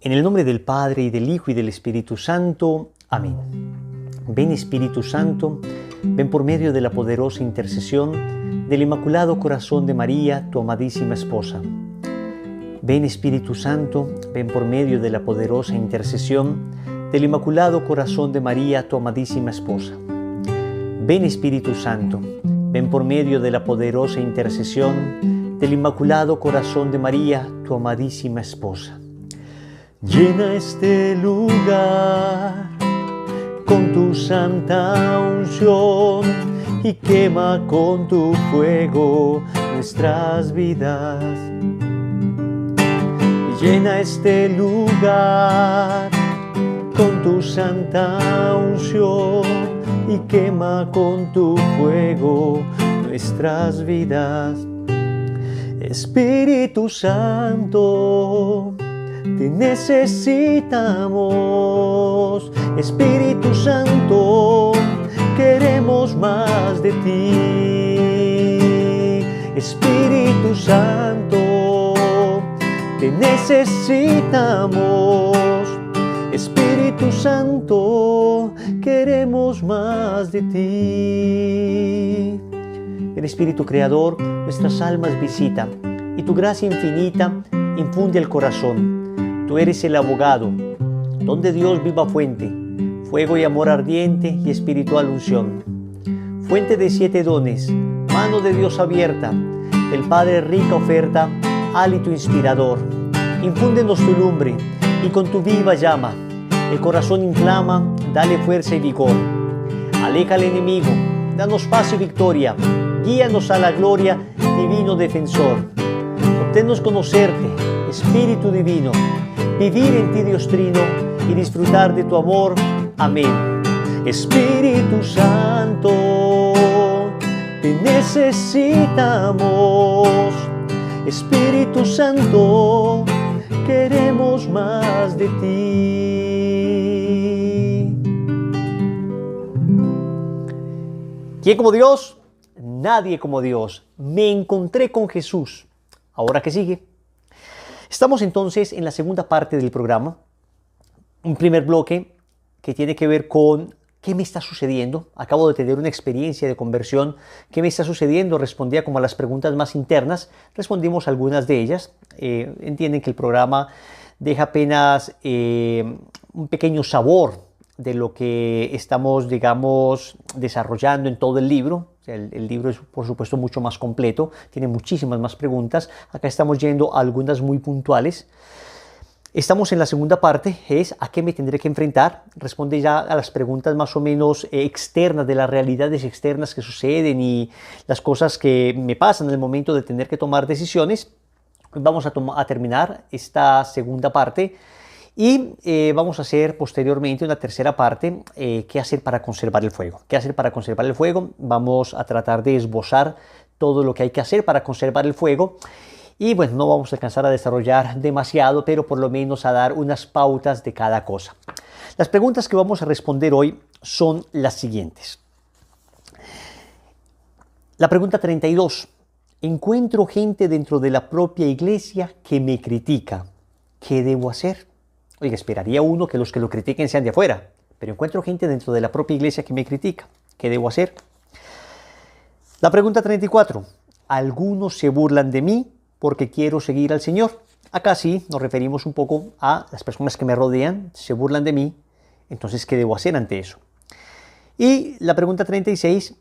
En el nombre del Padre, y del Hijo, y del Espíritu Santo. Amén. Ven Espíritu Santo, ven por medio de la poderosa intercesión del Inmaculado Corazón de María, tu amadísima esposa. Ven Espíritu Santo, ven por medio de la poderosa intercesión del Inmaculado Corazón de María, tu amadísima esposa. Ven Espíritu Santo, ven por medio de la poderosa intercesión del Inmaculado Corazón de María, tu amadísima esposa. Llena este lugar con tu santa unción y quema con tu fuego nuestras vidas. Llena este lugar con tu santa unción y quema con tu fuego nuestras vidas. Espíritu Santo, te necesitamos. Espíritu Santo, queremos más de ti. Espíritu Santo, te necesitamos. Espíritu Santo, queremos más de ti. El Espíritu Creador nuestras almas visita y tu gracia infinita infunde el corazón. Tú eres el abogado, donde Dios viva fuente, fuego y amor ardiente y espiritual unción. Fuente de 7 dones, mano de Dios abierta, del Padre rica oferta, hálito inspirador. Infúndenos tu lumbre y con tu viva llama, el corazón inflama, dale fuerza y vigor. Aleja al enemigo, danos paz y victoria, guíanos a la gloria, divino defensor. Obténnos conocerte, Espíritu Divino, vivir en ti Dios Trino y disfrutar de tu amor. Amén. Espíritu Santo, te necesitamos. Espíritu Santo, queremos más de ti. ¿Quién como Dios? Nadie como Dios. Me encontré con Jesús. ¿Ahora qué sigue? Estamos entonces en la segunda parte del programa, un primer bloque que tiene que ver con qué me está sucediendo. Acabo de tener una experiencia de conversión. ¿Qué me está sucediendo? Respondía como a las preguntas más internas. Respondimos algunas de ellas. Entienden que el programa deja apenas un pequeño sabor de lo que estamos, digamos, desarrollando en todo el libro. El libro es, por supuesto, mucho más completo, tiene muchísimas más preguntas. Acá estamos yendo a algunas muy puntuales. Estamos en la segunda parte, es ¿a qué me tendré que enfrentar? Responde ya a las preguntas más o menos externas, de las realidades externas que suceden y las cosas que me pasan en el momento de tener que tomar decisiones. Hoy vamos a terminar esta segunda parte. Y vamos a hacer posteriormente una tercera parte, qué hacer para conservar el fuego. ¿Qué hacer para conservar el fuego? Vamos a tratar de esbozar todo lo que hay que hacer para conservar el fuego. Y bueno, no vamos a alcanzar a desarrollar demasiado, pero por lo menos a dar unas pautas de cada cosa. Las preguntas que vamos a responder hoy son las siguientes. La pregunta 32. Encuentro gente dentro de la propia iglesia que me critica. ¿Qué debo hacer? Oiga, esperaría uno que los que lo critiquen sean de afuera, pero encuentro gente dentro de la propia iglesia que me critica. ¿Qué debo hacer? La pregunta 34. Algunos se burlan de mí porque quiero seguir al Señor. Acá sí nos referimos un poco a las personas que me rodean, se burlan de mí. Entonces, ¿qué debo hacer ante eso? Y la pregunta 36.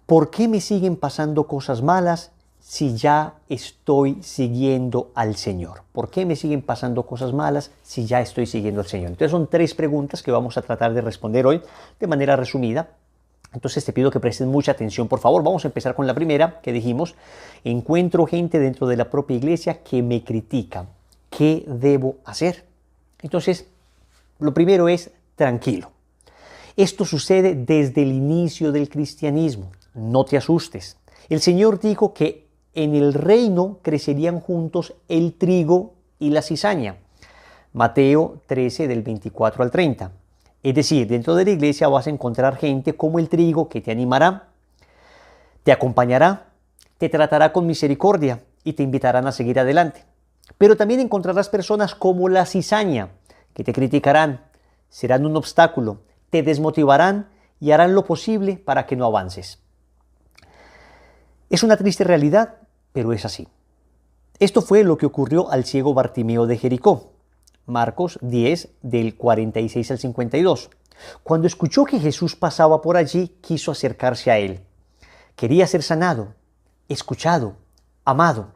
¿Por qué me siguen pasando cosas malas si ya estoy siguiendo al Señor? ¿Por qué me siguen pasando cosas malas si ya estoy siguiendo al Señor? Entonces son 3 preguntas que vamos a tratar de responder hoy de manera resumida. Entonces te pido que presten mucha atención, por favor. Vamos a empezar con la primera que dijimos. Encuentro gente dentro de la propia iglesia que me critica. ¿Qué debo hacer? Entonces, lo primero es tranquilo. Esto sucede desde el inicio del cristianismo. No te asustes. El Señor dijo que en el reino crecerían juntos el trigo y la cizaña. Mateo 13, del 24 al 30. Es decir, dentro de la iglesia vas a encontrar gente como el trigo que te animará, te acompañará, te tratará con misericordia y te invitarán a seguir adelante. Pero también encontrarás personas como la cizaña, que te criticarán, serán un obstáculo, te desmotivarán y harán lo posible para que no avances. Es una triste realidad, pero es así. Esto fue lo que ocurrió al ciego Bartimeo de Jericó. Marcos 10, del 46 al 52. Cuando escuchó que Jesús pasaba por allí, quiso acercarse a él. Quería ser sanado, escuchado, amado.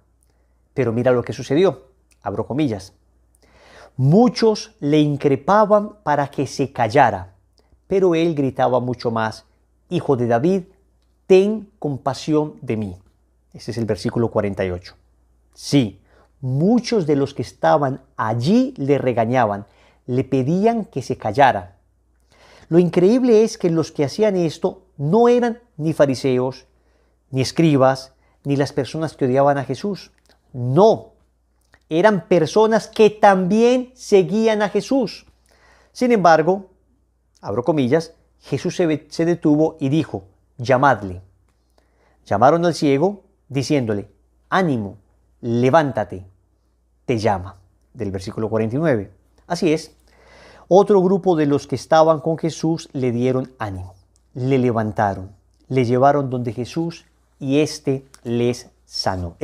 Pero mira lo que sucedió. Abro comillas. Muchos le increpaban para que se callara, pero él gritaba mucho más: Hijo de David, ten compasión de mí. Ese es el versículo 48. Sí, muchos de los que estaban allí le regañaban, le pedían que se callara. Lo increíble es que los que hacían esto no eran ni fariseos, ni escribas, ni las personas que odiaban a Jesús. No, eran personas que también seguían a Jesús. Sin embargo, abro comillas, Jesús se detuvo y dijo: llamadle. Llamaron al ciego diciéndole: ánimo, levántate, te llama. Del versículo 49. Así es, otro grupo de los que estaban con Jesús le dieron ánimo, le levantaron, le llevaron donde Jesús y éste les sanó.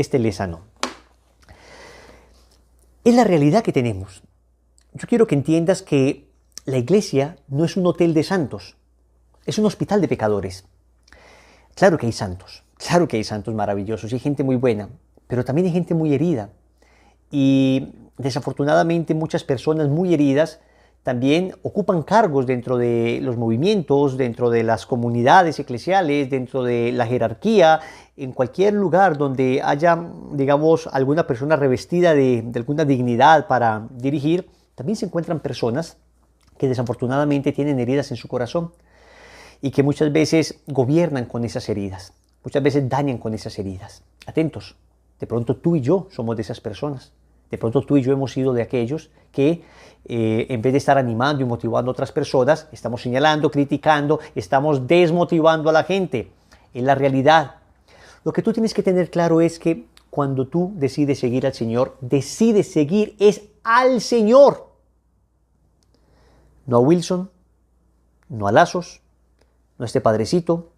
Es la realidad que tenemos. Yo quiero que entiendas que la iglesia no es un hotel de santos, es un hospital de pecadores. Claro que hay santos maravillosos y hay gente muy buena, pero también hay gente muy herida. Y desafortunadamente muchas personas muy heridas también ocupan cargos dentro de los movimientos, dentro de las comunidades eclesiales, dentro de la jerarquía, en cualquier lugar donde haya, digamos, alguna persona revestida de alguna dignidad para dirigir. También se encuentran personas que desafortunadamente tienen heridas en su corazón y que muchas veces gobiernan con esas heridas, muchas veces dañan con esas heridas. Atentos, de pronto tú y yo somos de esas personas. De pronto tú y yo hemos sido de aquellos que en vez de estar animando y motivando a otras personas, estamos señalando, criticando, estamos desmotivando a la gente. Es la realidad. Lo que tú tienes que tener claro es que cuando tú decides seguir al Señor, decides seguir es al Señor. No a Wilson, no a Lazos, no a este padrecito,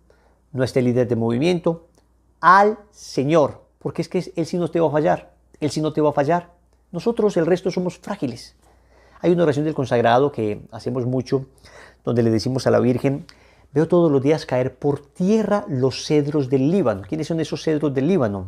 no a este líder de movimiento, al Señor. Porque es que Él sí no te va a fallar. Él sí no te va a fallar. Nosotros, el resto, somos frágiles. Hay una oración del consagrado que hacemos mucho, donde le decimos a la Virgen: veo todos los días caer por tierra los cedros del Líbano. ¿Quiénes son esos cedros del Líbano?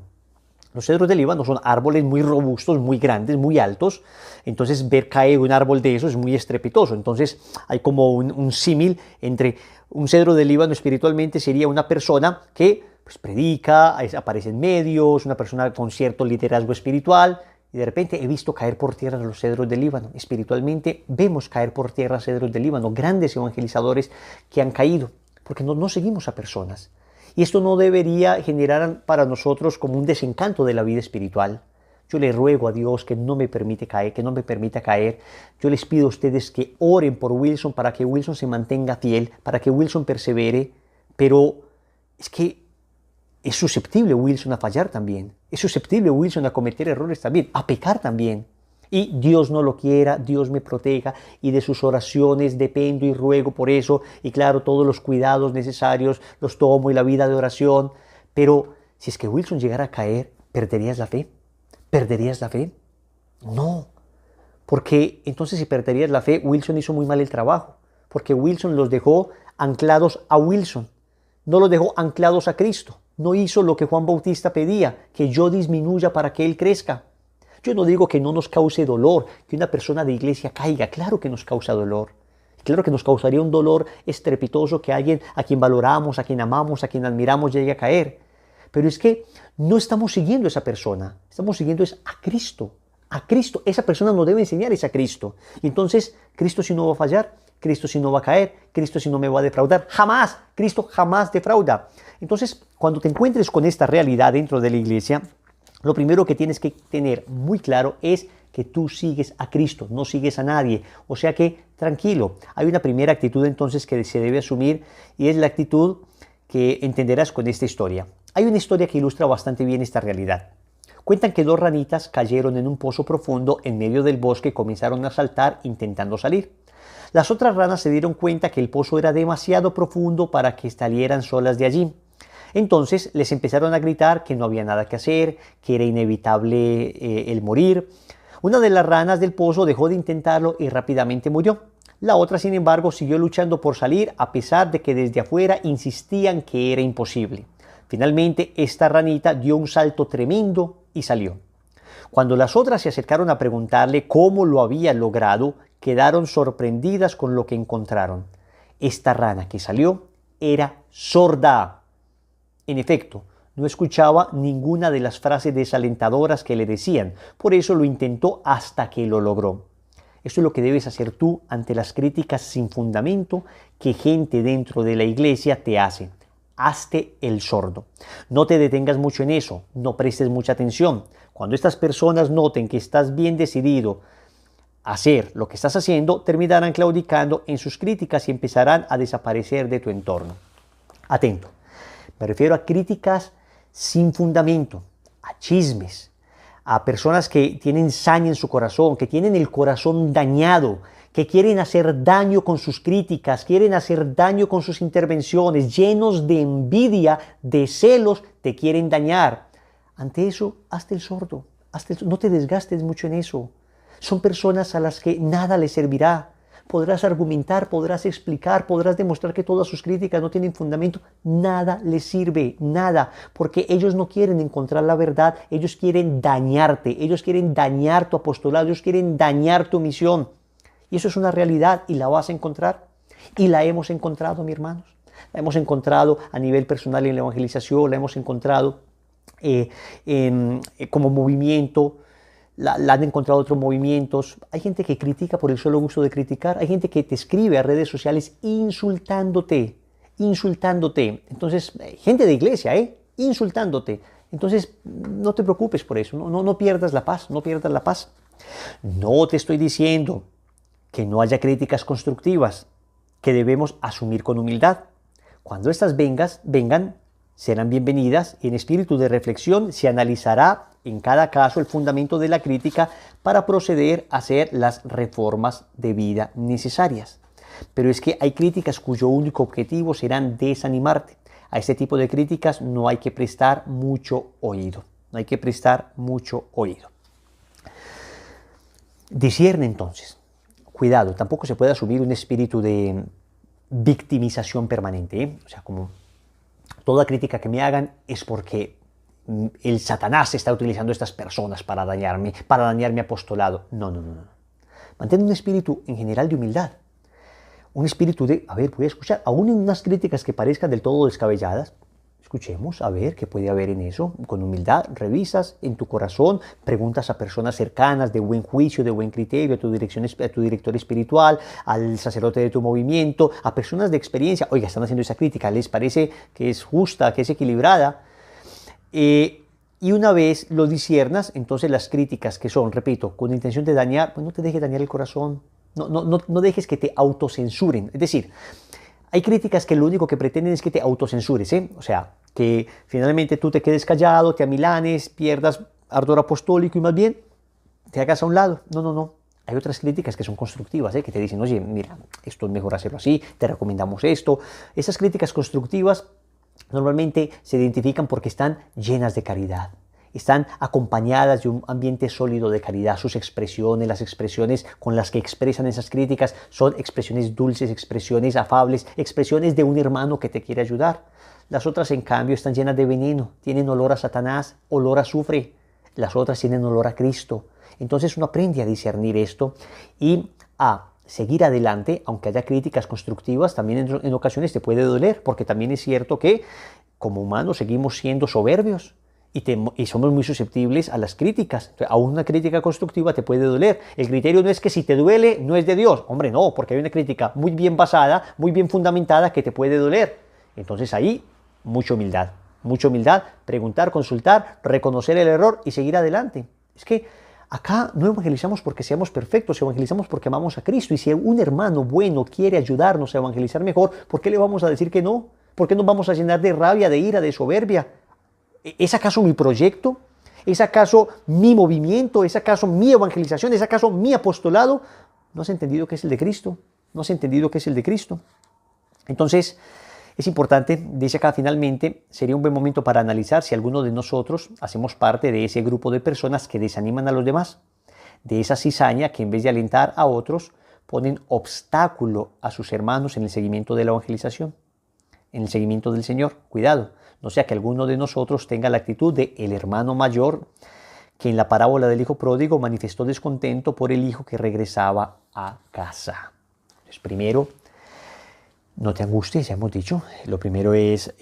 Los cedros del Líbano son árboles muy robustos, muy grandes, muy altos. Entonces ver caer un árbol de eso es muy estrepitoso. Entonces hay como un símil entre un cedro del Líbano espiritualmente sería una persona que pues predica, aparece en medios, una persona con cierto liderazgo espiritual. Y de repente he visto caer por tierra los cedros del Líbano. Espiritualmente vemos caer por tierra cedros del Líbano, grandes evangelizadores que han caído, porque no seguimos a personas. Y esto no debería generar para nosotros como un desencanto de la vida espiritual. Yo le ruego a Dios que no me permita caer. Yo les pido a ustedes que oren por Wilson para que Wilson se mantenga fiel, para que Wilson persevere. Pero es que es susceptible Wilson a fallar también. Es susceptible Wilson a cometer errores también, a pecar también. Y Dios no lo quiera, Dios me proteja y de sus oraciones dependo y ruego por eso. Y claro, todos los cuidados necesarios los tomo y la vida de oración. Pero si es que Wilson llegara a caer, ¿perderías la fe? ¿Perderías la fe? No. Porque entonces si perderías la fe, Wilson hizo muy mal el trabajo. Porque Wilson los dejó anclados a Wilson. No los dejó anclados a Cristo. No hizo lo que Juan Bautista pedía, que yo disminuya para que Él crezca. Yo no digo que no nos cause dolor, que una persona de iglesia caiga. Claro que nos causa dolor. Claro que nos causaría un dolor estrepitoso que alguien a quien valoramos, a quien amamos, a quien admiramos llegue a caer. Pero es que no estamos siguiendo a esa persona. Estamos siguiendo es a Cristo. A Cristo. Esa persona nos debe enseñar es a Cristo. Y entonces, Cristo sí no va a fallar. Cristo sí no va a caer. Cristo sí no me va a defraudar. Jamás. Cristo jamás defrauda. Entonces, cuando te encuentres con esta realidad dentro de la iglesia, lo primero que tienes que tener muy claro es que tú sigues a Cristo, no sigues a nadie. O sea que, tranquilo, hay una primera actitud entonces que se debe asumir y es la actitud que entenderás con esta historia. Hay una historia que ilustra bastante bien esta realidad. Cuentan que dos ranitas cayeron en un pozo profundo en medio del bosque y comenzaron a saltar intentando salir. Las otras ranas se dieron cuenta que el pozo era demasiado profundo para que salieran solas de allí. Entonces les empezaron a gritar que no había nada que hacer, que era inevitable el morir. Una de las ranas del pozo dejó de intentarlo y rápidamente murió. La otra, sin embargo, siguió luchando por salir a pesar de que desde afuera insistían que era imposible. Finalmente, esta ranita dio un salto tremendo y salió. Cuando las otras se acercaron a preguntarle cómo lo había logrado, quedaron sorprendidas con lo que encontraron. Esta rana que salió era sorda. En efecto, no escuchaba ninguna de las frases desalentadoras que le decían, por eso lo intentó hasta que lo logró. Esto es lo que debes hacer tú ante las críticas sin fundamento que gente dentro de la iglesia te hace. Hazte el sordo. No te detengas mucho en eso, no prestes mucha atención. Cuando estas personas noten que estás bien decidido a hacer lo que estás haciendo, terminarán claudicando en sus críticas y empezarán a desaparecer de tu entorno. Atento, me refiero a críticas sin fundamento, a chismes, a personas que tienen saña en su corazón, que tienen el corazón dañado, que quieren hacer daño con sus críticas, quieren hacer daño con sus intervenciones, llenos de envidia, de celos, te quieren dañar. Ante eso, hazte el sordo, no te desgastes mucho en eso. Son personas a las que nada les servirá. Podrás argumentar, podrás explicar, podrás demostrar que todas sus críticas no tienen fundamento. Nada les sirve, nada, porque ellos no quieren encontrar la verdad, ellos quieren dañarte, ellos quieren dañar tu apostolado, ellos quieren dañar tu misión. Y eso es una realidad y la vas a encontrar. Y la hemos encontrado, mis hermanos. La hemos encontrado a nivel personal en la evangelización, la hemos encontrado como movimiento. La han encontrado otros movimientos. Hay gente que critica por el solo gusto de criticar. Hay gente que te escribe a redes sociales insultándote. Entonces, gente de iglesia, insultándote. Entonces, no te preocupes por eso. No pierdas la paz, no pierdas la paz. No te estoy diciendo que no haya críticas constructivas que debemos asumir con humildad. Cuando estas vengan, serán bienvenidas y en espíritu de reflexión se analizará en cada caso el fundamento de la crítica para proceder a hacer las reformas de vida necesarias. Pero es que hay críticas cuyo único objetivo serán desanimarte. A este tipo de críticas no hay que prestar mucho oído. Discierne entonces. Cuidado, tampoco se puede asumir un espíritu de victimización permanente. O sea, como toda crítica que me hagan es porque el Satanás está utilizando a estas personas para dañar mi apostolado. No. Mantén un espíritu en general de humildad. Un espíritu de, voy a escuchar, aún en unas críticas que parezcan del todo descabelladas, escuchemos a ver qué puede haber en eso. Con humildad, revisas en tu corazón, preguntas a personas cercanas, de buen juicio, de buen criterio, a tu director espiritual, al sacerdote de tu movimiento, a personas de experiencia. Oiga, están haciendo esa crítica, ¿les parece que es justa, que es equilibrada? Y una vez lo disciernas, entonces las críticas que son, repito, con intención de dañar, pues no te dejes dañar el corazón. No dejes que te autocensuren. Es decir, hay críticas que lo único que pretenden es que te autocensures, O sea, que finalmente tú te quedes callado, te amilanes, pierdas ardor apostólico y más bien te hagas a un lado. No. Hay otras críticas que son constructivas, que te dicen, oye, mira, esto es mejor hacerlo así, te recomendamos esto. Esas críticas constructivas normalmente se identifican porque están llenas de caridad. Están acompañadas de un ambiente sólido de caridad. Sus expresiones, las expresiones con las que expresan esas críticas son expresiones dulces, expresiones afables, expresiones de un hermano que te quiere ayudar. Las otras, en cambio, están llenas de veneno, tienen olor a Satanás, olor a azufre. Las otras tienen olor a Cristo. Entonces uno aprende a discernir esto y a seguir adelante, aunque haya críticas constructivas, también en ocasiones te puede doler, porque también es cierto que como humanos seguimos siendo soberbios. Y somos muy susceptibles a las críticas. Entonces, aún una crítica constructiva te puede doler. El criterio no es que si te duele, no es de Dios. Hombre, no, porque hay una crítica muy bien basada, muy bien fundamentada que te puede doler. Entonces ahí, mucha humildad, preguntar, consultar, reconocer el error y seguir adelante. Es que acá no evangelizamos porque seamos perfectos, evangelizamos porque amamos a Cristo. Y si un hermano bueno quiere ayudarnos a evangelizar mejor, ¿por qué le vamos a decir que no? ¿Por qué nos vamos a llenar de rabia, de ira, de soberbia? ¿Es acaso mi proyecto? ¿Es acaso mi movimiento? ¿Es acaso mi evangelización? ¿Es acaso mi apostolado? ¿No has entendido que es el de Cristo? ¿No has entendido que es el de Cristo? Entonces, es importante, dice acá finalmente, sería un buen momento para analizar si alguno de nosotros hacemos parte de ese grupo de personas que desaniman a los demás, de esa cizaña que en vez de alentar a otros, ponen obstáculo a sus hermanos en el seguimiento de la evangelización, en el seguimiento del Señor. Cuidado, no sea que alguno de nosotros tenga la actitud de el hermano mayor que en la parábola del hijo pródigo manifestó descontento por el hijo que regresaba a casa. Entonces, primero, no te angusties, ya hemos dicho. Lo primero es,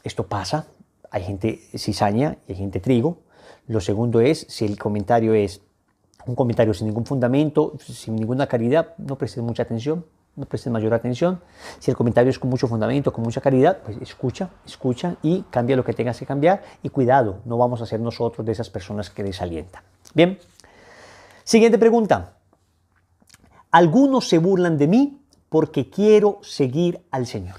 esto pasa, hay gente cizaña y hay gente trigo. Lo segundo es, si el comentario es un comentario sin ningún fundamento, sin ninguna caridad, no prestes mucha atención, no prestes mayor atención. Si el comentario es con mucho fundamento, con mucha caridad, pues escucha y cambia lo que tengas que cambiar. Y cuidado, no vamos a ser nosotros de esas personas que desalientan. Bien, siguiente pregunta. Algunos se burlan de mí porque quiero seguir al Señor.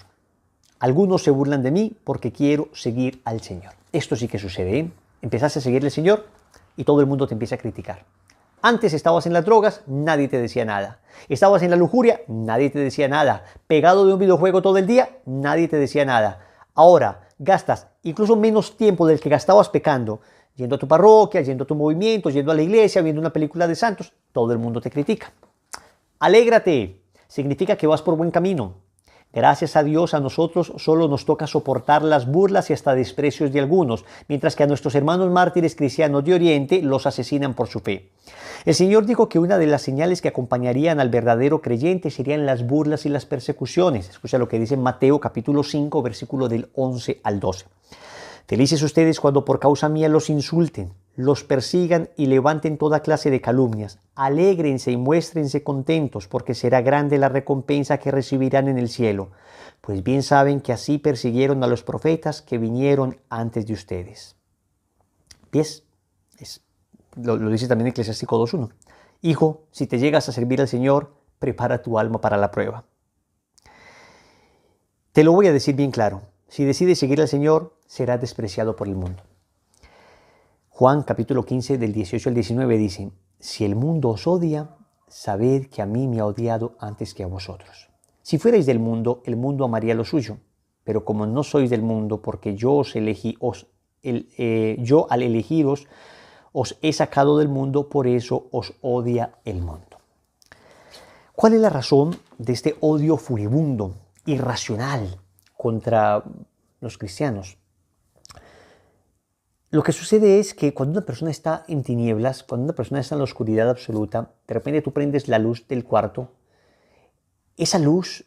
Algunos se burlan de mí porque quiero seguir al Señor. Esto sí que sucede, ¿eh? Empezaste a seguirle al Señor y todo el mundo te empieza a criticar. Antes estabas en las drogas, nadie te decía nada. Estabas en la lujuria, nadie te decía nada. Pegado de un videojuego todo el día, nadie te decía nada. Ahora gastas incluso menos tiempo del que gastabas pecando, yendo a tu parroquia, yendo a tu movimiento, yendo a la iglesia, viendo una película de santos, todo el mundo te critica. Alégrate, significa que vas por buen camino. Gracias a Dios, a nosotros solo nos toca soportar las burlas y hasta desprecios de algunos, mientras que a nuestros hermanos mártires cristianos de Oriente los asesinan por su fe. El Señor dijo que una de las señales que acompañarían al verdadero creyente serían las burlas y las persecuciones. Escucha lo que dice Mateo capítulo 5, versículo del 11 al 12. Felices ustedes cuando por causa mía los insulten, los persigan y levanten toda clase de calumnias. Alégrense y muéstrense contentos, porque será grande la recompensa que recibirán en el cielo. Pues bien saben que así persiguieron a los profetas que vinieron antes de ustedes. Lo dice también Eclesiástico 2:1. Hijo, si te llegas a servir al Señor, prepara tu alma para la prueba. Te lo voy a decir bien claro. Si decides seguir al Señor, serás despreciado por el mundo. Juan capítulo 15 del 18 al 19 dice, si el mundo os odia, sabed que a mí me ha odiado antes que a vosotros. Si fuerais del mundo, el mundo amaría lo suyo. Pero como no sois del mundo, porque yo os elegí, yo al elegiros os he sacado del mundo, por eso os odia el mundo. ¿Cuál es la razón de este odio furibundo, irracional contra los cristianos? Lo que sucede es que cuando una persona está en tinieblas, cuando una persona está en la oscuridad absoluta, de repente tú prendes la luz del cuarto, esa luz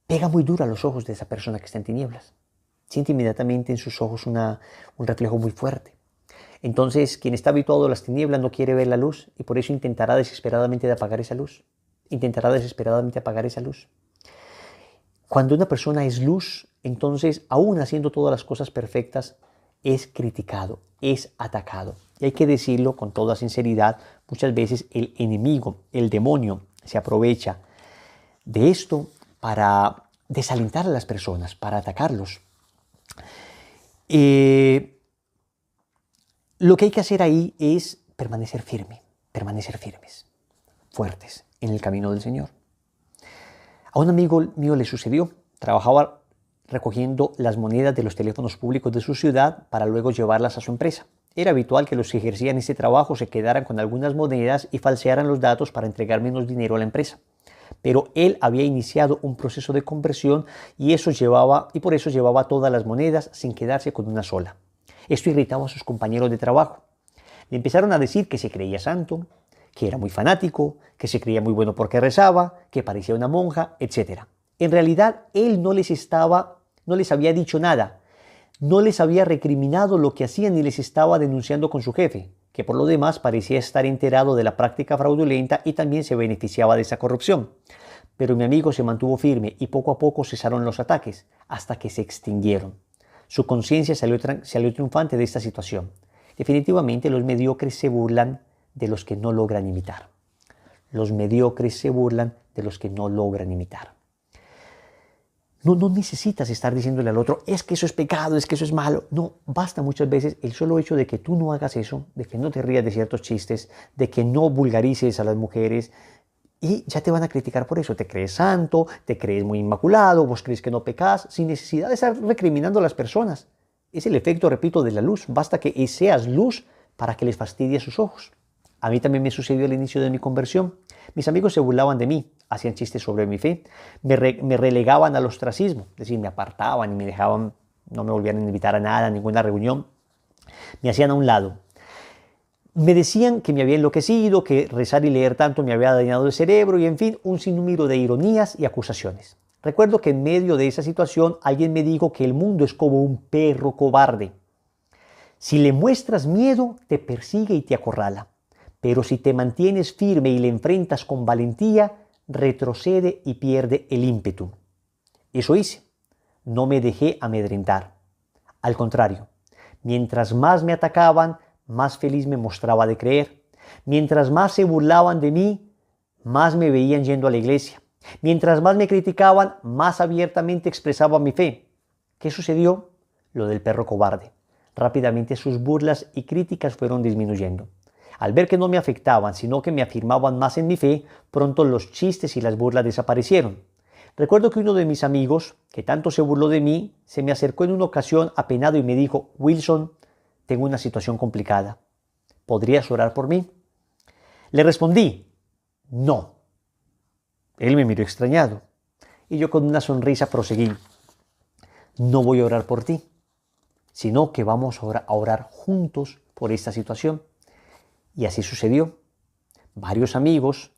pega muy duro a los ojos de esa persona que está en tinieblas. Siente inmediatamente en sus ojos un reflejo muy fuerte. Entonces, quien está habituado a las tinieblas no quiere ver la luz y por eso intentará desesperadamente de apagar esa luz. Cuando una persona es luz, entonces, aún haciendo todas las cosas perfectas, es criticado, es atacado. Y hay que decirlo con toda sinceridad, muchas veces el enemigo, el demonio, se aprovecha de esto para desalentar a las personas, para atacarlos. Lo que hay que hacer ahí es permanecer firmes, fuertes en el camino del Señor. A un amigo mío le sucedió, trabajaba recogiendo las monedas de los teléfonos públicos de su ciudad para luego llevarlas a su empresa. Era habitual que los que ejercían este trabajo se quedaran con algunas monedas y falsearan los datos para entregar menos dinero a la empresa. Pero él había iniciado un proceso de conversión y por eso llevaba todas las monedas sin quedarse con una sola. Esto irritaba a sus compañeros de trabajo. Le empezaron a decir que se creía santo, que era muy fanático, que se creía muy bueno porque rezaba, que parecía una monja, etc. En realidad, él no les había dicho nada, no les había recriminado lo que hacían ni les estaba denunciando con su jefe, que por lo demás parecía estar enterado de la práctica fraudulenta y también se beneficiaba de esa corrupción. Pero mi amigo se mantuvo firme y poco a poco cesaron los ataques, hasta que se extinguieron. Su conciencia salió triunfante de esta situación. Definitivamente los mediocres se burlan de los que no logran imitar. No necesitas estar diciéndole al otro, es que eso es pecado, es que eso es malo. No, basta muchas veces el solo hecho de que tú no hagas eso, de que no te rías de ciertos chistes, de que no vulgarices a las mujeres, y ya te van a criticar por eso. Te crees santo, te crees muy inmaculado, vos crees que no pecas, sin necesidad de estar recriminando a las personas. Es el efecto, repito, de la luz. Basta que seas luz para que les fastidie sus ojos. A mí también me sucedió al inicio de mi conversión. Mis amigos se burlaban de mí, hacían chistes sobre mi fe, me relegaban al ostracismo, es decir, me apartaban y me dejaban, no me volvían a invitar a nada, a ninguna reunión, me hacían a un lado. Me decían que me había enloquecido, que rezar y leer tanto me había dañado el cerebro y en fin, un sinnúmero de ironías y acusaciones. Recuerdo que en medio de esa situación alguien me dijo que el mundo es como un perro cobarde. Si le muestras miedo, te persigue y te acorrala. Pero si te mantienes firme y le enfrentas con valentía, retrocede y pierde el ímpetu. Eso hice. No me dejé amedrentar. Al contrario, mientras más me atacaban, más feliz me mostraba de creer. Mientras más se burlaban de mí, más me veían yendo a la iglesia. Mientras más me criticaban, más abiertamente expresaba mi fe. ¿Qué sucedió? Lo del perro cobarde. Rápidamente sus burlas y críticas fueron disminuyendo. Al ver que no me afectaban, sino que me afirmaban más en mi fe, pronto los chistes y las burlas desaparecieron. Recuerdo que uno de mis amigos, que tanto se burló de mí, se me acercó en una ocasión apenado y me dijo, Wilson, tengo una situación complicada. ¿Podrías orar por mí? Le respondí, no. Él me miró extrañado y yo con una sonrisa proseguí. No voy a orar por ti, sino que vamos a orar juntos por esta situación. Y así sucedió. Varios amigos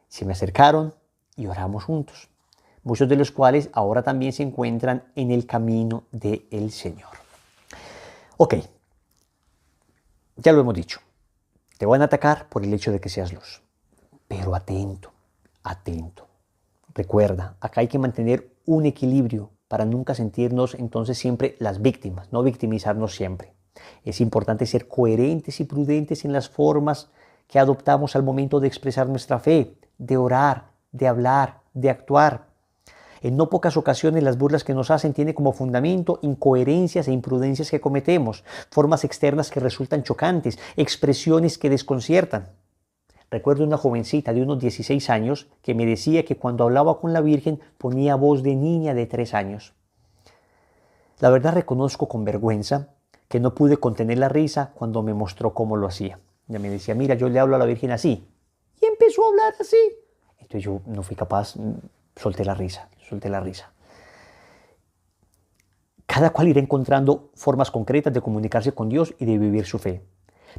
se me acercaron y oramos juntos, muchos de los cuales ahora también se encuentran en el camino del Señor. Ok, ya lo hemos dicho. Te van a atacar por el hecho de que seas luz. Pero atento, atento. Recuerda, acá hay que mantener un equilibrio para nunca sentirnos entonces siempre las víctimas, no victimizarnos siempre. Es importante ser coherentes y prudentes en las formas que adoptamos al momento de expresar nuestra fe, de orar, de hablar, de actuar. En no pocas ocasiones las burlas que nos hacen tienen como fundamento incoherencias e imprudencias que cometemos, formas externas que resultan chocantes, expresiones que desconciertan. Recuerdo una jovencita de unos 16 años que me decía que cuando hablaba con la Virgen ponía voz de niña de 3 años. La verdad reconozco con vergüenza que no pude contener la risa cuando me mostró cómo lo hacía. Ella me decía, mira, yo le hablo a la Virgen así. Y empezó a hablar así. Entonces yo no fui capaz, solté la risa. Cada cual irá encontrando formas concretas de comunicarse con Dios y de vivir su fe.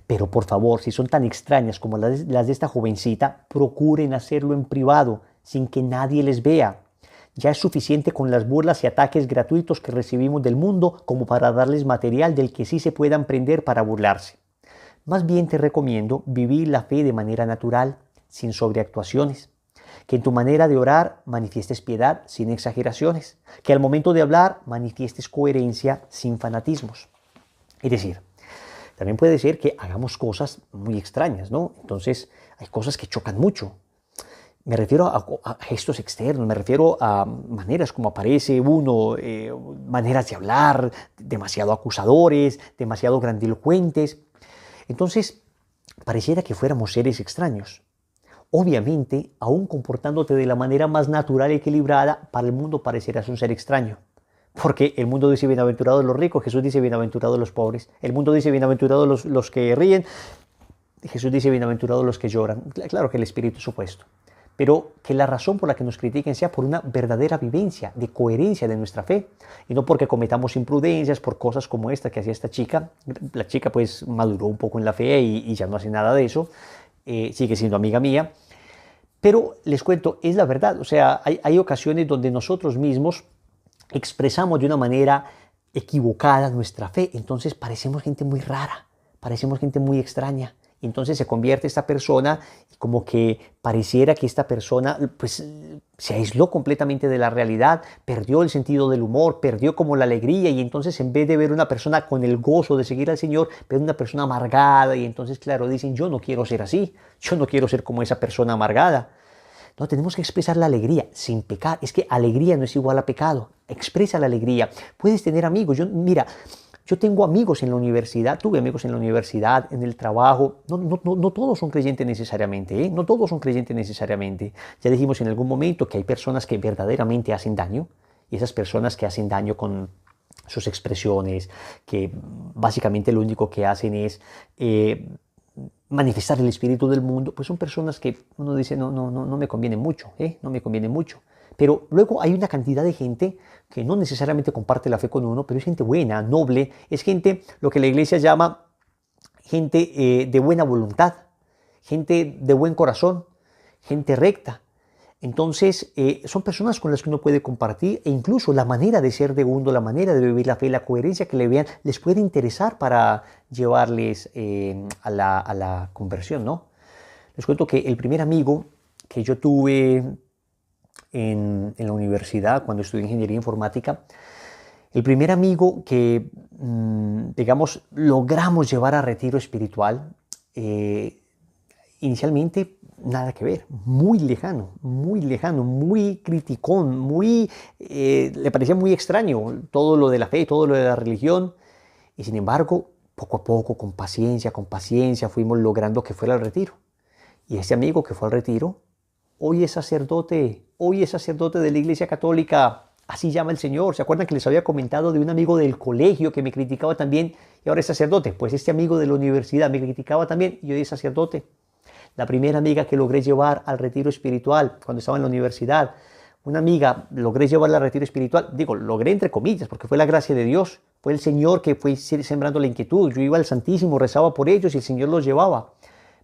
Pero por favor, si son tan extrañas como las de esta jovencita, procuren hacerlo en privado, sin que nadie les vea. Ya es suficiente con las burlas y ataques gratuitos que recibimos del mundo como para darles material del que sí se puedan prender para burlarse. Más bien te recomiendo vivir la fe de manera natural, sin sobreactuaciones. Que en tu manera de orar manifiestes piedad sin exageraciones. Que al momento de hablar manifiestes coherencia sin fanatismos. Es decir, también puede ser que hagamos cosas muy extrañas, ¿no? Entonces hay cosas que chocan mucho. Me refiero a gestos externos, me refiero a maneras como aparece uno, maneras de hablar demasiado acusadores, demasiado grandilocuentes. Entonces, pareciera que fuéramos seres extraños. Obviamente, aún comportándote de la manera más natural y equilibrada, para el mundo parecerás un ser extraño. Porque el mundo dice bienaventurados los ricos, Jesús dice bienaventurados los pobres. El mundo dice bienaventurados los que ríen, Jesús dice bienaventurados los que lloran. Claro que el espíritu es opuesto. Pero que la razón por la que nos critiquen sea por una verdadera vivencia, de coherencia de nuestra fe, y no porque cometamos imprudencias por cosas como esta que hacía esta chica. La chica pues maduró un poco en la fe y ya no hace nada de eso, sigue siendo amiga mía, pero les cuento, es la verdad. O sea, hay ocasiones donde nosotros mismos expresamos de una manera equivocada nuestra fe, entonces parecemos gente muy rara, parecemos gente muy extraña. Entonces se convierte esta persona y como que pareciera que esta persona pues se aisló completamente de la realidad, perdió el sentido del humor, perdió como la alegría, y entonces en vez de ver una persona con el gozo de seguir al Señor, ve una persona amargada, y entonces claro, dicen, yo no quiero ser así, yo no quiero ser como esa persona amargada. No, tenemos que expresar la alegría sin pecar. Es que alegría no es igual a pecado. Expresa la alegría. Puedes tener amigos. Mira, yo tengo amigos en la universidad, tuve amigos en la universidad, en el trabajo. No todos son creyentes necesariamente, ¿eh? No todos son creyentes necesariamente. Ya dijimos en algún momento que hay personas que verdaderamente hacen daño. Y esas personas que hacen daño con sus expresiones, que básicamente lo único que hacen es manifestar el espíritu del mundo, pues son personas que uno dice, no me conviene mucho, no me conviene mucho. Pero luego hay una cantidad de gente que no necesariamente comparte la fe con uno, pero es gente buena, noble, es gente, lo que la iglesia llama gente de buena voluntad, gente de buen corazón, gente recta. Entonces, son personas con las que uno puede compartir e incluso la manera de ser de uno, la manera de vivir la fe, la coherencia que le vean, les puede interesar para llevarles a la conversión, ¿no? Les cuento que el primer amigo que yo tuve en la universidad, cuando estudié ingeniería informática, el primer amigo que, digamos, logramos llevar a retiro espiritual, inicialmente nada que ver, muy lejano, muy criticón, le parecía muy extraño todo lo de la fe, todo lo de la religión, y sin embargo, poco a poco, con paciencia, fuimos logrando que fuera al retiro. Y ese amigo que fue al retiro, hoy es sacerdote de la Iglesia Católica, así llama el Señor. ¿Se acuerdan que les había comentado de un amigo del colegio que me criticaba también y ahora es sacerdote? Pues este amigo de la universidad me criticaba también y hoy es sacerdote. La primera amiga que logré llevar al retiro espiritual cuando estaba en la universidad, una amiga logré llevarla al retiro espiritual, digo, logré entre comillas, porque fue la gracia de Dios, fue el Señor que fue sembrando la inquietud. Yo iba al Santísimo, rezaba por ellos y el Señor los llevaba.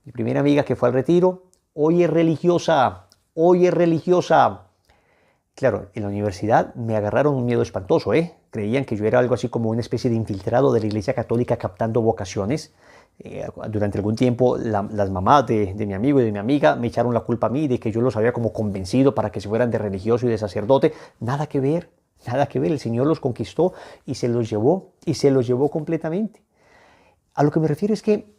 Mi primera amiga que fue al retiro, hoy es religiosa. Claro, en la universidad me agarraron un miedo espantoso, Creían que yo era algo así como una especie de infiltrado de la Iglesia Católica captando vocaciones. Durante algún tiempo las mamás de mi amigo y de mi amiga me echaron la culpa a mí de que yo los había como convencido para que se fueran de religioso y de sacerdote. Nada que ver. El Señor los conquistó y se los llevó completamente. A lo que me refiero es que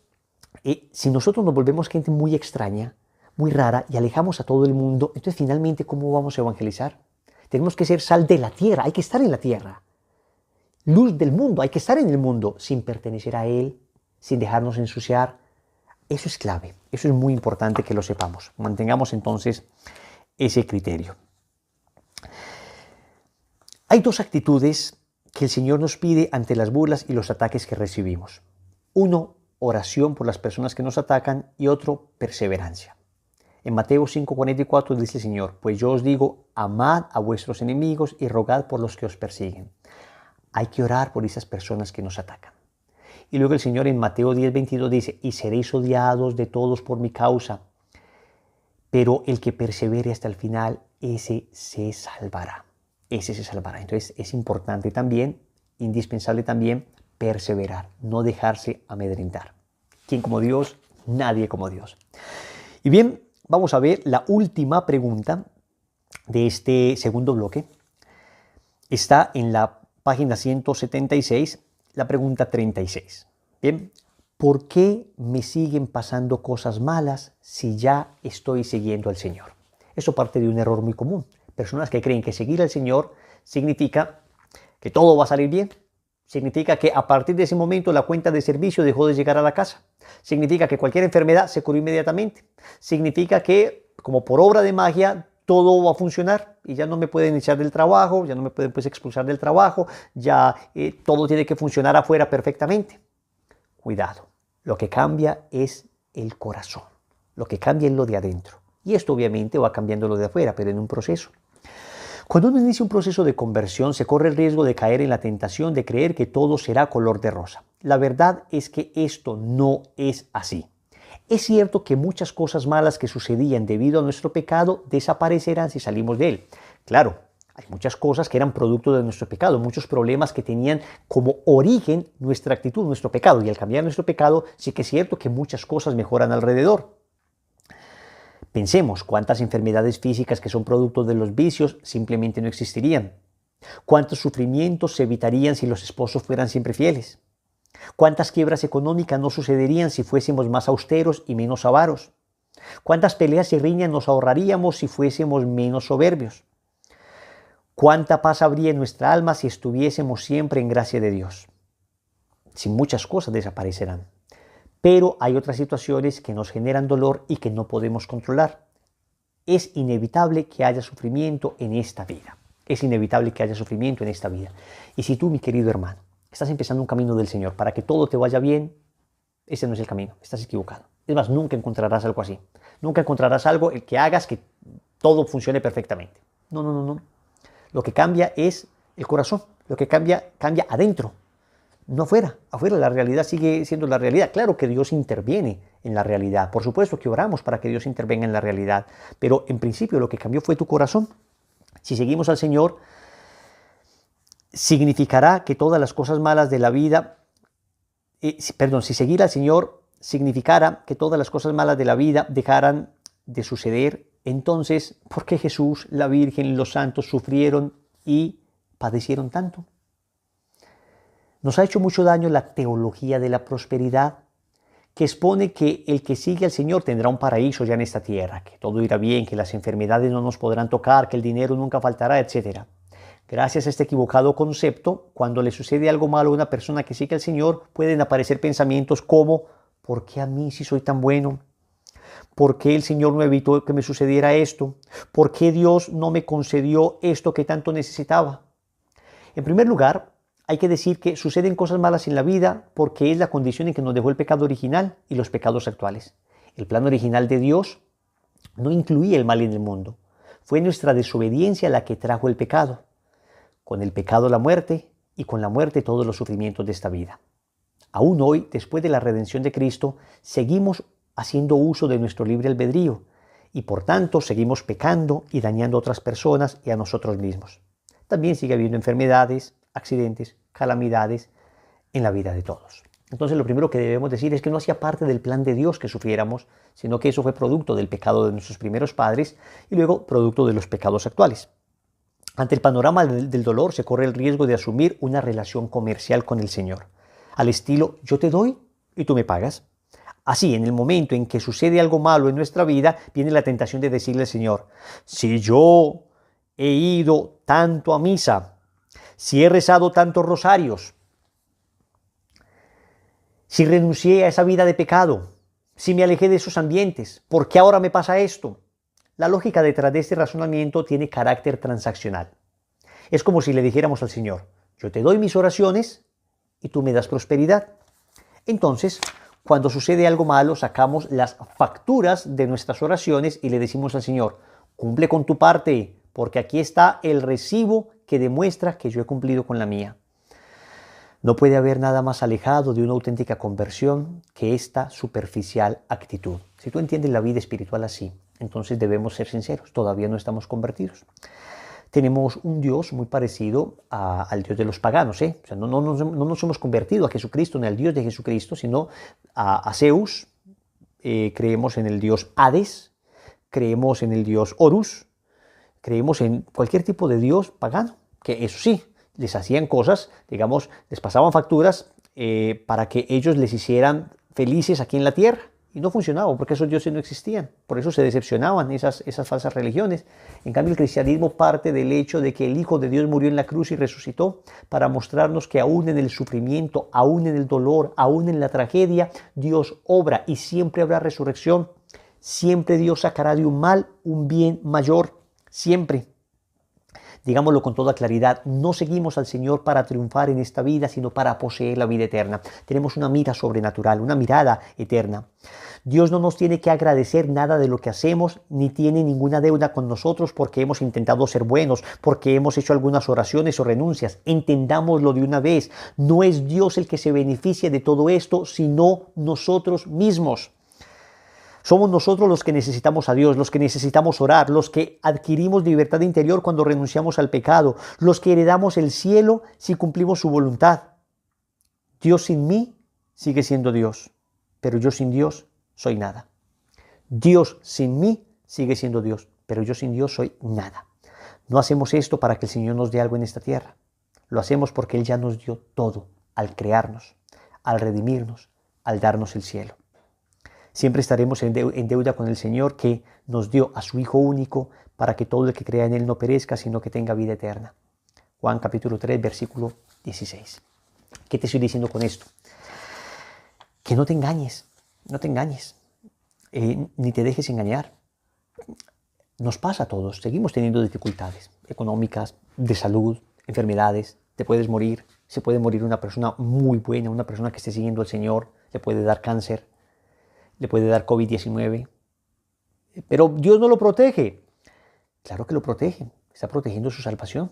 si nosotros nos volvemos gente muy extraña, muy rara y alejamos a todo el mundo, entonces finalmente ¿cómo vamos a evangelizar? Tenemos que ser sal de la tierra, hay que estar en la tierra. Luz del mundo, hay que estar en el mundo sin pertenecer a él, sin dejarnos ensuciar. Eso es clave, eso es muy importante que lo sepamos. Mantengamos entonces ese criterio. Hay dos actitudes que el Señor nos pide ante las burlas y los ataques que recibimos. Uno, oración por las personas que nos atacan y otro, perseverancia. En Mateo 5:44 dice el Señor, pues yo os digo, amad a vuestros enemigos y rogad por los que os persiguen. Hay que orar por esas personas que nos atacan. Y luego el Señor en Mateo 10:22 dice, y seréis odiados de todos por mi causa, pero el que persevere hasta el final, ese se salvará. Entonces es importante también, indispensable también, perseverar, no dejarse amedrentar. ¿Quién como Dios? Nadie como Dios. Y bien, vamos a ver la última pregunta de este segundo bloque. Está en la página 176, la pregunta 36. Bien, ¿por qué me siguen pasando cosas malas si ya estoy siguiendo al Señor? Eso parte de un error muy común. Personas que creen que seguir al Señor significa que todo va a salir bien. Significa que a partir de ese momento la cuenta de servicio dejó de llegar a la casa. Significa que cualquier enfermedad se curó inmediatamente. Significa que, como por obra de magia, todo va a funcionar y ya no me pueden echar del trabajo, ya no me pueden expulsar del trabajo, ya todo tiene que funcionar afuera perfectamente. Cuidado, lo que cambia es el corazón, lo que cambia es lo de adentro. Y esto obviamente va cambiando lo de afuera, pero en un proceso. Cuando uno inicia un proceso de conversión, se corre el riesgo de caer en la tentación de creer que todo será color de rosa. La verdad es que esto no es así. Es cierto que muchas cosas malas que sucedían debido a nuestro pecado desaparecerán si salimos de él. Claro, hay muchas cosas que eran producto de nuestro pecado, muchos problemas que tenían como origen nuestra actitud, nuestro pecado. Y al cambiar nuestro pecado, sí que es cierto que muchas cosas mejoran alrededor. Pensemos cuántas enfermedades físicas que son producto de los vicios simplemente no existirían. Cuántos sufrimientos se evitarían si los esposos fueran siempre fieles. Cuántas quiebras económicas no sucederían si fuésemos más austeros y menos avaros. ¿Cuántas peleas y riñas nos ahorraríamos si fuésemos menos soberbios? ¿Cuánta paz habría en nuestra alma si estuviésemos siempre en gracia de Dios? Si muchas cosas desaparecerán. Pero hay otras situaciones que nos generan dolor y que no podemos controlar. Es inevitable que haya sufrimiento en esta vida. Es inevitable que haya sufrimiento en esta vida. Y si tú, mi querido hermano, estás empezando un camino del Señor para que todo te vaya bien, ese no es el camino, estás equivocado. Es más, nunca encontrarás algo así. Nunca encontrarás algo que hagas que todo funcione perfectamente. No, no, no, no. Lo que cambia es el corazón. Lo que cambia adentro, no afuera. Afuera la realidad sigue siendo la realidad. Claro que Dios interviene en la realidad. Por supuesto que oramos para que Dios intervenga en la realidad. Pero en principio lo que cambió fue tu corazón. Si seguimos al Señor, significará que todas las cosas malas de la vida, si seguir al Señor significara que todas las cosas malas de la vida dejaran de suceder, entonces, ¿por qué Jesús, la Virgen y los santos sufrieron y padecieron tanto? Nos ha hecho mucho daño la teología de la prosperidad, que expone que el que sigue al Señor tendrá un paraíso ya en esta tierra, que todo irá bien, que las enfermedades no nos podrán tocar, que el dinero nunca faltará, etc. Gracias a este equivocado concepto, cuando le sucede algo malo a una persona que sigue al Señor, pueden aparecer pensamientos como: ¿por qué a mí si soy tan bueno? ¿Por qué el Señor no evitó que me sucediera esto? ¿Por qué Dios no me concedió esto que tanto necesitaba? En primer lugar, hay que decir que suceden cosas malas en la vida porque es la condición en que nos dejó el pecado original y los pecados actuales. El plan original de Dios no incluía el mal en el mundo. Fue nuestra desobediencia la que trajo el pecado. Con el pecado la muerte y con la muerte todos los sufrimientos de esta vida. Aún hoy, después de la redención de Cristo, seguimos haciendo uso de nuestro libre albedrío y por tanto seguimos pecando y dañando a otras personas y a nosotros mismos. También sigue habiendo enfermedades, accidentes, calamidades en la vida de todos. Entonces lo primero que debemos decir es que no hacía parte del plan de Dios que sufriéramos, sino que eso fue producto del pecado de nuestros primeros padres y luego producto de los pecados actuales. Ante el panorama del dolor se corre el riesgo de asumir una relación comercial con el Señor, al estilo yo te doy y tú me pagas. Así, en el momento en que sucede algo malo en nuestra vida, viene la tentación de decirle al Señor: si yo he ido tanto a misa, si he rezado tantos rosarios, si renuncié a esa vida de pecado, si me alejé de esos ambientes, ¿por qué ahora me pasa esto? La lógica detrás de este razonamiento tiene carácter transaccional. Es como si le dijéramos al Señor: yo te doy mis oraciones y tú me das prosperidad. Entonces, cuando sucede algo malo, sacamos las facturas de nuestras oraciones y le decimos al Señor: cumple con tu parte, porque aquí está el recibo que demuestra que yo he cumplido con la mía. No puede haber nada más alejado de una auténtica conversión que esta superficial actitud. Si tú entiendes la vida espiritual así, entonces debemos ser sinceros, todavía no estamos convertidos. Tenemos un Dios muy parecido al Dios de los paganos. O sea, no nos hemos convertido a Jesucristo, ni al Dios de Jesucristo, sino a Zeus. Creemos en el Dios Hades, creemos en el Dios Horus, creemos en cualquier tipo de Dios pagano, que eso sí, les hacían cosas, digamos, les pasaban facturas para que ellos les hicieran felices aquí en la tierra. Y no funcionaba porque esos dioses no existían. Por eso se decepcionaban esas falsas religiones. En cambio, el cristianismo parte del hecho de que el Hijo de Dios murió en la cruz y resucitó para mostrarnos que aún en el sufrimiento, aún en el dolor, aún en la tragedia, Dios obra y siempre habrá resurrección. Siempre Dios sacará de un mal un bien mayor. Siempre. Digámoslo con toda claridad, no seguimos al Señor para triunfar en esta vida, sino para poseer la vida eterna. Tenemos una mira sobrenatural, una mirada eterna. Dios no nos tiene que agradecer nada de lo que hacemos, ni tiene ninguna deuda con nosotros porque hemos intentado ser buenos, porque hemos hecho algunas oraciones o renuncias. Entendámoslo de una vez. No es Dios el que se beneficia de todo esto, sino nosotros mismos. Somos nosotros los que necesitamos a Dios, los que necesitamos orar, los que adquirimos libertad interior cuando renunciamos al pecado, los que heredamos el cielo si cumplimos su voluntad. Dios sin mí sigue siendo Dios, pero yo sin Dios soy nada. Dios sin mí sigue siendo Dios, pero yo sin Dios soy nada. No hacemos esto para que el Señor nos dé algo en esta tierra. Lo hacemos porque Él ya nos dio todo al crearnos, al redimirnos, al darnos el cielo. Siempre estaremos en deuda con el Señor, que nos dio a su Hijo único para que todo el que crea en Él no perezca, sino que tenga vida eterna. Juan capítulo 3, versículo 16. ¿Qué te estoy diciendo con esto? Que no te engañes, no te engañes, ni te dejes engañar. Nos pasa a todos, seguimos teniendo dificultades económicas, de salud, enfermedades, te puedes morir, se puede morir una persona muy buena, una persona que esté siguiendo al Señor, le puede dar cáncer, le puede dar COVID-19, pero Dios no lo protege. Claro que lo protege, está protegiendo su salvación.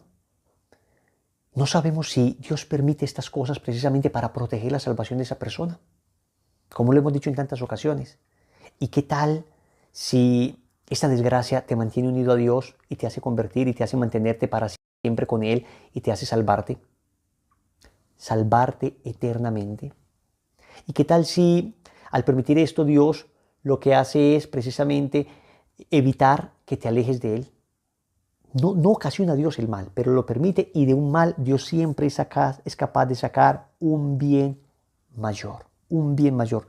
No sabemos si Dios permite estas cosas precisamente para proteger la salvación de esa persona, como lo hemos dicho en tantas ocasiones. ¿Y qué tal si esta desgracia te mantiene unido a Dios y te hace convertir y te hace mantenerte para siempre con Él y te hace salvarte eternamente? ¿Y qué tal si al permitir esto Dios lo que hace es precisamente evitar que te alejes de Él? No ocasiona a Dios el mal, pero lo permite, y de un mal Dios siempre es capaz de sacar un bien mayor, un bien mayor.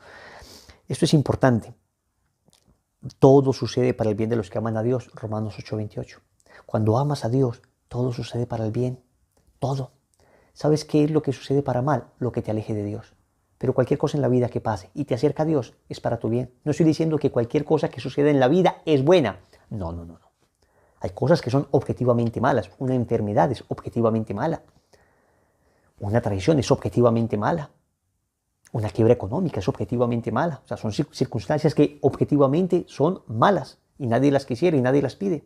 Esto es importante. Todo sucede para el bien de los que aman a Dios, Romanos 8:28. Cuando amas a Dios, todo sucede para el bien, todo. ¿Sabes qué es lo que sucede para mal? Lo que te aleje de Dios. Pero cualquier cosa en la vida que pase y te acerca a Dios es para tu bien. No estoy diciendo que cualquier cosa que sucede en la vida es buena. No. Hay cosas que son objetivamente malas. Una enfermedad es objetivamente mala. Una traición es objetivamente mala. Una quiebra económica es objetivamente mala. O sea, son circunstancias que objetivamente son malas y nadie las quisiera y nadie las pide.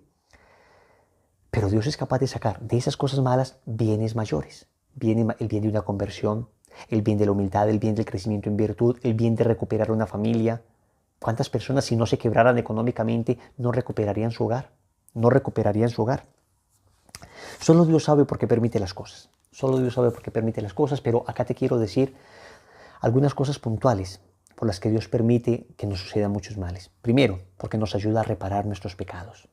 Pero Dios es capaz de sacar de esas cosas malas bienes mayores. El bien de una conversión, el bien de la humildad, el bien del crecimiento en virtud, el bien de recuperar una familia. ¿Cuántas personas, si no se quebraran económicamente, no recuperarían su hogar? No recuperarían su hogar. Solo Dios sabe por qué permite las cosas. Solo Dios sabe por qué permite las cosas, pero acá te quiero decir algunas cosas puntuales por las que Dios permite que nos sucedan muchos males. Primero, porque nos ayuda a reparar nuestros pecados.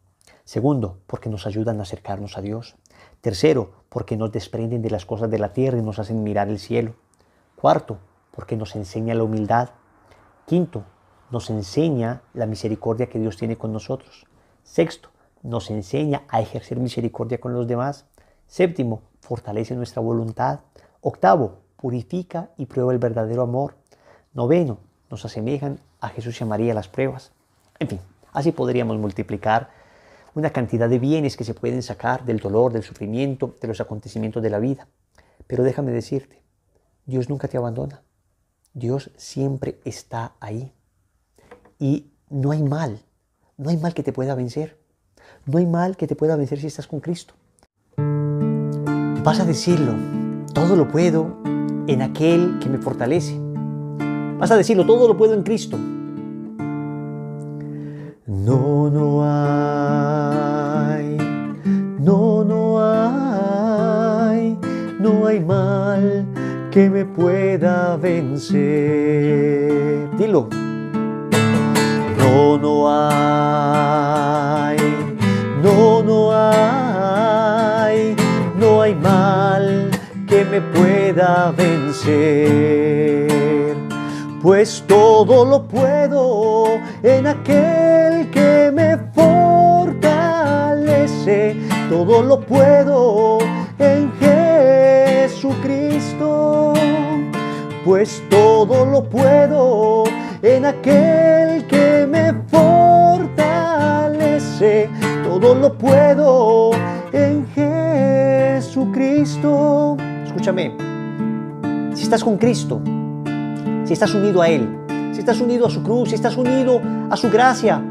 Segundo, porque nos ayudan a acercarnos a Dios. Tercero, porque nos desprenden de las cosas de la tierra y nos hacen mirar el cielo. Cuarto, porque nos enseña la humildad. Quinto, nos enseña la misericordia que Dios tiene con nosotros. Sexto, nos enseña a ejercer misericordia con los demás. Séptimo, fortalece nuestra voluntad. Octavo, purifica y prueba el verdadero amor. Noveno, nos asemejan a Jesús y a María las pruebas. En fin, así podríamos multiplicar una cantidad de bienes que se pueden sacar del dolor, del sufrimiento, de los acontecimientos de la vida. Pero déjame decirte, Dios nunca te abandona. Dios siempre está ahí. Y no hay mal que te pueda vencer. No hay mal que te pueda vencer si estás con Cristo. Vas a decirlo, todo lo puedo en aquel que me fortalece. Vas a decirlo, todo lo puedo en Cristo. No hay mal que me pueda vencer. Dilo. No hay mal que me pueda vencer, pues todo lo puedo en aquel que me fortalece, todo lo puedo en Jesucristo, pues todo lo puedo en aquel que me fortalece, todo lo puedo en Jesucristo. Escúchame, si estás con Cristo, si estás unido a Él, si estás unido a su cruz, si estás unido a su gracia,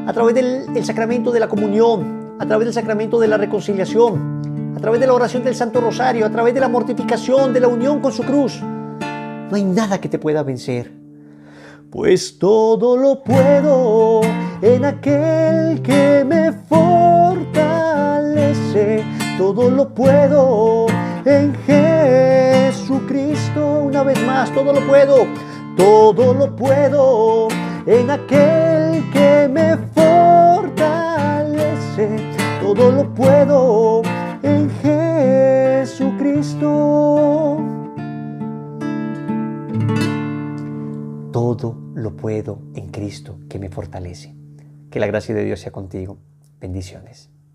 a través del sacramento de la comunión, a través del sacramento de la reconciliación, a través de la oración del Santo Rosario, a través de la mortificación, de la unión con su cruz, no hay nada que te pueda vencer. Pues todo lo puedo en aquel que me fortalece, todo lo puedo en Jesucristo. Una vez más, todo lo puedo en aquel que me fortalece, todo lo puedo en Jesucristo. todo lo puedo en Cristo que me fortalece. Que la gracia de Dios sea contigo. Bendiciones.